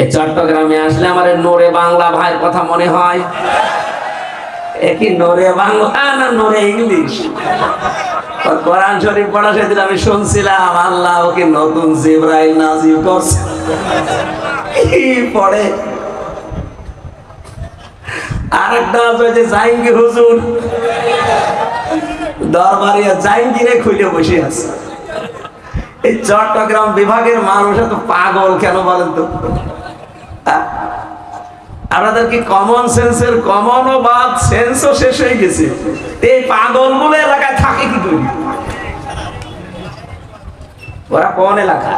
এই চট্টগ্রামে আসলে আমার নোরে বাংলা ভাইয়ের কথা মনে হয়। একই নোরে বাংলা না নোরে ইংলিশ? কোরআন শরীফ পড়া সেদিন আমি শুনছিলাম, আল্লাহ ওকে নতুন জিবরাইল নাজিল করছে। কি পড়ে আরেকটা আছে যে জাহাঙ্গীর হুজুর দরবারিয়া জাহাঙ্গীরে খুলে বসে আছে। এই চট্টগ্রাম বিভাগের মানুষ এত পাগল কেন বলেন তো? আপনাদের কি কমন সেন্সের কমন ও বাদ সেন্সও শেষ হয়ে গেছে? এই পাগল গুলো এলাকায় থাকে কি করি? ওরা কোন এলাকা?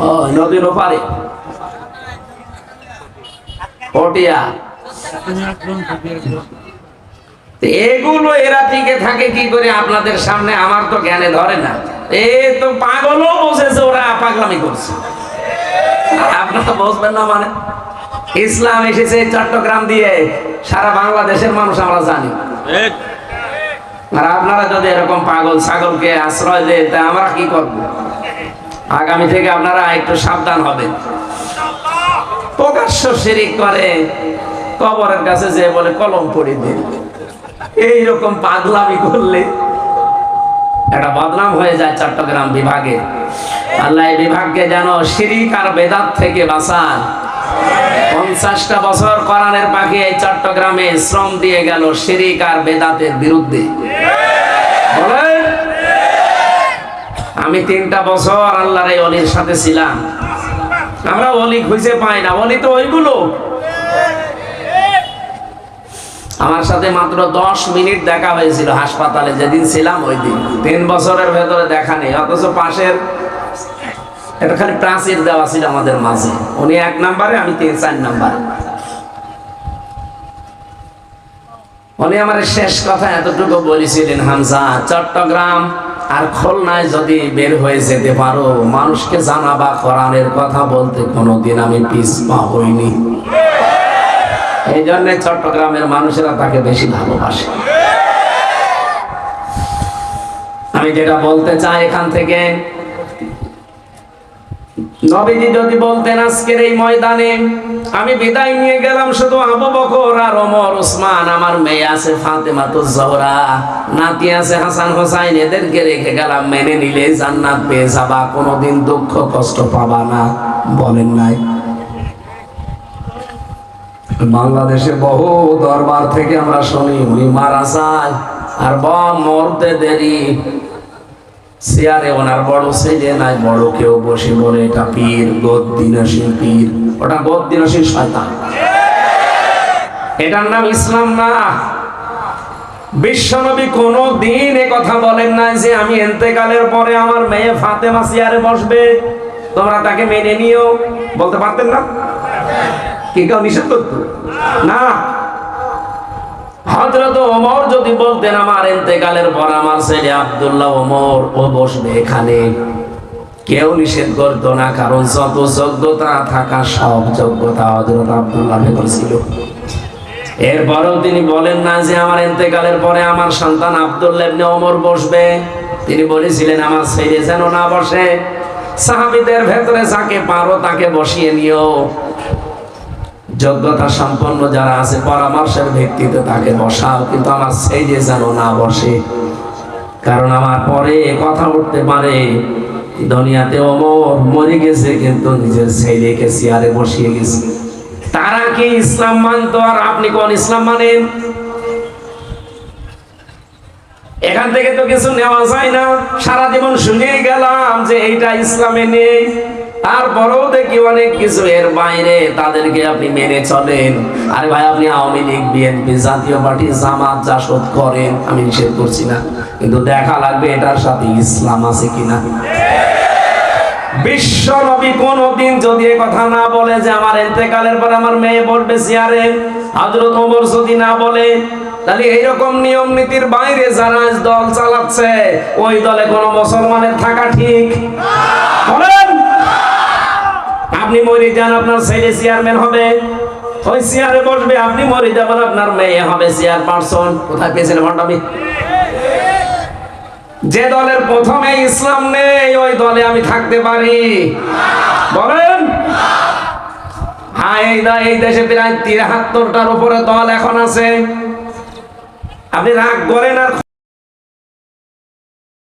ও নদীর ওপারে পটিয়া। এগুলো এরা টিকে থাকে কি করে আপনাদের সামনে? আমার তো জ্ঞানে ধরে না। এই তো পাগলও বসেছে, ওরা পাগলামি করছে। আপনারা বুঝবেন না মানে? ইসলাম এসেছে চট্টগ্রাম দিয়ে, সারা বাংলাদেশের মানুষ আমরা জানি। আর আপনারা যদি এরকম পাগল ছাগলকে আশ্রয় দেন, তা আমরা কি করব? আগামী থেকে আপনারা একটু সাবধান হবেন। প্রকাশ্য শিরিক করে, কবরের কাছে যে বলে কলম পড়ে দিন, এইরকম পাগলামি করলে একটা বদনাম হয়ে যায় চট্টগ্রাম বিভাগে। আল্লাহ এই বিভাগকে যেন শিরিক আর বেদাত থেকে বাঁচান। 50টা বছর কোরআনের পাখি এই চট্টগ্রামে শ্রম দিয়ে গেল শিরিক আর বেদাতের বিরুদ্ধে। বলেন, আমি 3টা বছর আল্লাহর এই ওলির সাথে ছিলাম। আমরা ওলি খুঁজে পাই না, ওলি তো ওইগুলো। আমার সাথে মাত্র 10 মিনিট দেখা হয়েছিল হাসপাতালে যেদিন ছিলাম, ওই দিন। 3 বছরের ভেতরে দেখা নেই। অথচ পাশের এটা খালি প্রাচীর দেওয়া ছিল আমাদের মাঝে। উনি 1 নম্বরে, আমি 3-4 নম্বরে। উনি আমার শেষ কথা এতটুকু বলেছিলেন, হামজা, চট্টগ্রাম আর খুলনায় যদি বের হয়ে যেতে পারো, মানুষকে জানাবা কোরআনের কথা বলতে কোনোদিন আমি পিছপা হইনি। এই জন্য চট্টগ্রামের মানুষেরা তাকে বেশি ভালোবাসে। আমি যেটা বলতে চাই এখান থেকে, নবীজি যদি বলতেন আজকের এই ময়দানে আমি বিদায় নিয়ে গেলাম শুধু আবু বকর আর ওমর ওসমান, আমার মেয়ে আছে ফাতেমাতুজ জোহরা, নাতি আছে হাসান হোসাইন, এদেরকে রেখে গেলাম, মেনে নিলে জান্নাত পেয়ে যাবা, কোনোদিন দুঃখ কষ্ট পাবা না, বলেন নাই? বাংলাদেশে বহু দরবার থেকে আমরা শুনি উনি মারা যায় আর মরতে দেরি, চেয়ারে ওনার বড় ছেলে নাই, বড় কেউ বসে বলে এটা পীর, গদ্দিনশীল পীর। ওটা গদ্দিনশীল শয়তান, এটার নাম ইসলাম না। বিশ্বনবী কোনো দিন এ কথা বলেন না যে আমি ইন্তেকালের পরে আমার মেয়ে ফাতেমা চেয়ারে বসবে, তোমরা তাকে মেনে নিও। বলতে পারতেন না? কি কেউ নিষেধ করতো না? হযরত ওমর যদি বলতেন আমার ইন্তেকালের পর আমার ছেলে আব্দুল্লাহ ওমর ও বসবে এখানে, কেউ নিষেধ করতো না, কারণ যত যোগ্যতা থাকা সব যোগ্যতা হযরত আব্দুল্লাহ ভেতর ছিল। এরপরেও তিনি বলেন না যে আমার ইন্তেকালের পরে আমার সন্তান আব্দুল্লাহ ইবনে ওমর বসবে। তিনি বলেছিলেন আমার ছেলে যেন না বসে, সাহাবীদের ভেতরে যাকে পারো তাকে বসিয়ে নিও, যোগ্যতা সম্পন্ন যারা আছে পরামর্শের ভিত্তিতে তাকে বসাও, কিন্তু আমার ছেলে যেন না বসে। কারণ আমার পরে কথা উঠতে পারে দুনিয়াতে ওমর মরে গেছে কিন্তু নিজের ছেলেকে চেয়ারে বসিয়ে গেছে। তারা কি ইসলাম মানতো আর আপনি কোন ইসলাম মানেন? এখান থেকে তো কিছু নেওয়া যায় না। সারা জীবন শুনেই গেলাম যে এইটা ইসলামে নেই, তারপরেও দেখি অনেক কিছু এর বাইরে, তাদেরকে আপনি মেনে চলেন। আরে ভাই, আপনি আওয়ামী লীগ, বিএনপি, জাতীয় পার্টি, জামাত জাসদ করেন, আমি নিষেধ করছি না, কিন্তু দেখা লাগবে এটার সাথে ইসলাম আছে কিনা। বিশ্ব নবী কোনদিন যদি এই কথা না বলে যে আমার ইন্তেকালের পর আমার মেয়ে বসবে চেয়ারে, হযরত ওমর যদি না বলে, তাহলে এইরকম নিয়ম নীতির বাইরে যারা দল চালাচ্ছে, ওই দলে কোনো মুসলমানের থাকা ঠিক বলেন? আপনি মরে যান, আপনার ছেলে চেয়ারম্যান হবে, ওই চেয়ারে বসবে। আপনি মরে যাবেন, আপনার মেয়ে হবে চেয়ারপারসন। কোথায় পেয়েছেন ভণ্ডামি? যে দলের প্রথমে ইসলাম নেই ওই দলে আমি থাকতে পারি? বলেন। হ্যাঁ, এই দেশে প্রায় ৭৩টার উপরে দল এখন আছে। আপনি রাগ করেন আর